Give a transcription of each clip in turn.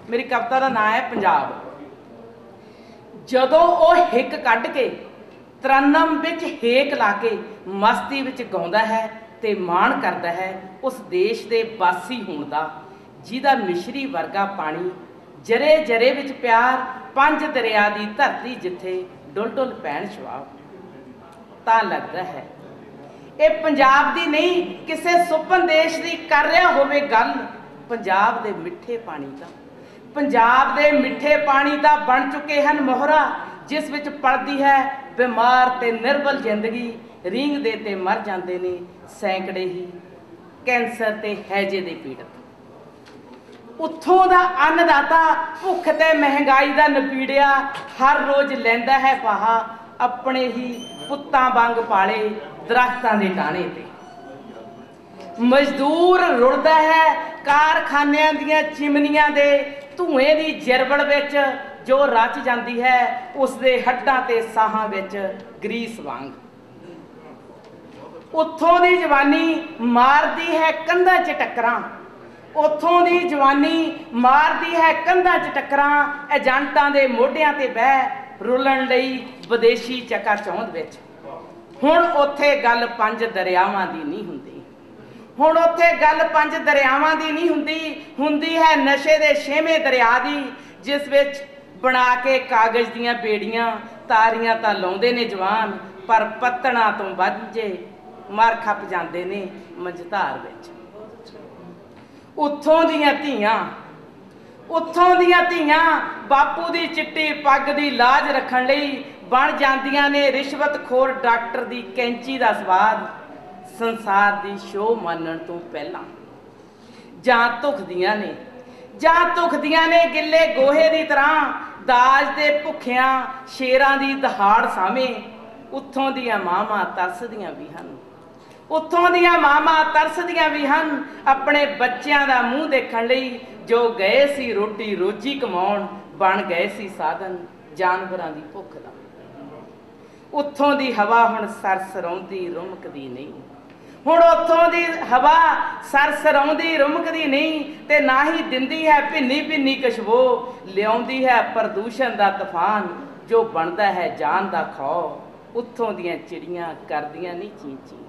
मेरी कविता का नाम है पंजाब। जदों वो हिक कढ़ के तरन्नम विच हेक ला के मस्ती विच गाउंदा है ते माण करदा है उस देश दे वासी होण दा, जिहदा मिश्री वर्गा पानी जरे जरे विच प्यार, पंज दरिया दी धरती जिथे डुल डुल पैण शवाब। तां लगदा है ये पंजाब दी नहीं किसे सुपन देश दी कर रहा होवे गल। पंजाब दे मिठे पानी दा, पंजाब दे मिठे पानी दा बन चुके हैं मोहरा, जिस विच पलदी है बीमार ते निर्बल जिंदगी। रींग दे ते मर जांदे ने सैकड़े ही कैंसर ते हैजे दे पीड़ित। उत्थों दा अन्नदाता भुख ते महंगाई दा नपीड़िया, हर रोज लैंदा है फाहा अपने ही पुत्तां वांग पाले दरख्तां दे टाणे ते। मजदूर रुलदा है कारखानियां दियां चिमनियां दे धुएं दी जिरबड़ विच, जो रच जांदी है उसदे हड्डां ते साहां विच ग्रीस वांग। उत्थों दी जवानी मारदी है कंधां च टक्करां, उत्थों दी जवानी मारदी है कंधां च टक्करां। एजेंटां दे मोढियां ते बह रुलण लई विदेशी चकाचौंध विच। हुण उत्थे गल पंज दरियावां दी नहीं हुंदी, हुण उत्थे गल पंज दरियावां दी नहीं हुंदी, हुंदी है नशे दे छेवें दरिया दी, जिस विच बना के कागज दियां बेड़ियां तारियां तां लाउंदे ने जवान, पर पत्तणां तों वांझे मर खप जांदे ने मंझधार विच। उत्थों दियां धीआं, उत्थों दियां धीआं बापू दी चिट्टी पग दी लाज रखण लई बन जांदियां ने रिश्वतखोर डॉक्टर दी कैंची दा स्वाद। संसार दी शो मानण तो पहलां जां धुखदियां ने, जां धुखदियां ने गिले गोहे दी तरह, दाज दे भुखियां शेरां दी दहाड़ सामे। उत्थों दियां मावां तरसदियां भी हन, उत्थों दियां मावां तरसदियां भी हन अपने बच्चों का मूँह देखण लई, जो गए सी रोटी रोजी कमाउण बन गए सी साधन जानवरां दी भुख दा। उत्थों दी हवा हुण सरसराउंदी रुमकदी नहीं, हुण उत्थों दी हवा सरसराउंदी रुमकदी नहीं, ते ना ही दिंदी है भिन्नी भिन्नी खुशबू, लियाउंदी है प्रदूषण दा तूफान, जो बनदा है जान दा खौ। उत्थों दियां चिड़ियां करदियां नहीं चीं चीं,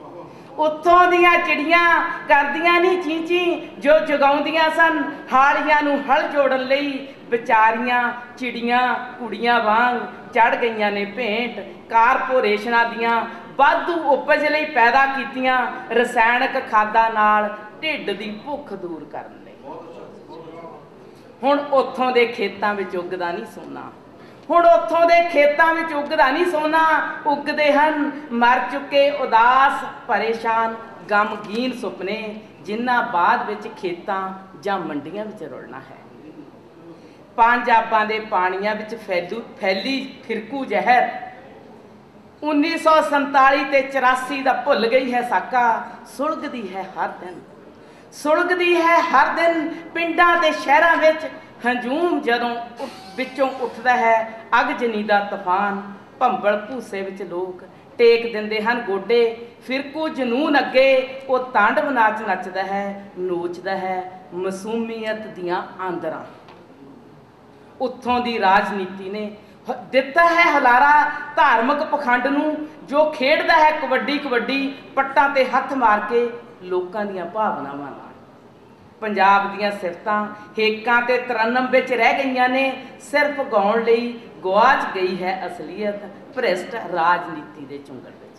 उत्थों दियां चिड़ियां करदियां नहीं चीं चीं, जो जगाउंदियां सन हाड़ियां नूं हल जोड़न लई। बेचारियां चिड़ियां कुड़ियां वांग चढ़ गईयां ने भेंट, कारपोरेशनां दियां वाधू उपज लई पैदा कीतियां रसायणिक खादां नाल ढिੱਡ दी भुख दूर करन लई। हुण उत्थों दे खेतां विच उगदा नहीं सोना, हुण उत्थों दे खेतां विच उगदा नहीं सोना, उगदे हन मर चुके उदास परेशान गमगीन सुपने, जिन्हां बाद विच खेतां जां मंडियां विच रुलना है। पंजाबां दे पाणियां विच फैली फिरकू जहर 1947 ते 84 दा भुल गई है साका, सुलगदी है हर दिन, सुलगदी है हर दिन पिंडां ते शहरां विच। हंजूम जदों विचों उठदा है अगजनी दा तूफान, भंबल भूसे विच लोक टेक दिंदे हन गोडे। फिरकू जनून अगे वो तांडव नाच नचदा है, नोचदा है मासूमियत दियां आंदरां। उत्थों दी राजनीति ने दिता है हलारा धार्मिक पखंड नूं, जो खेडदा है कबड्डी कबड्डी पट्टां ते हथ मार के लोकां दियां भावनावां नाल। पंजाब दियां सिफतां हेकां ते तरन्नम विच रह गईयां ने, सिर्फ गाउण लई गुआच गई है असलीयत भ्रिष्ट राजनीति दे चुंगल विच।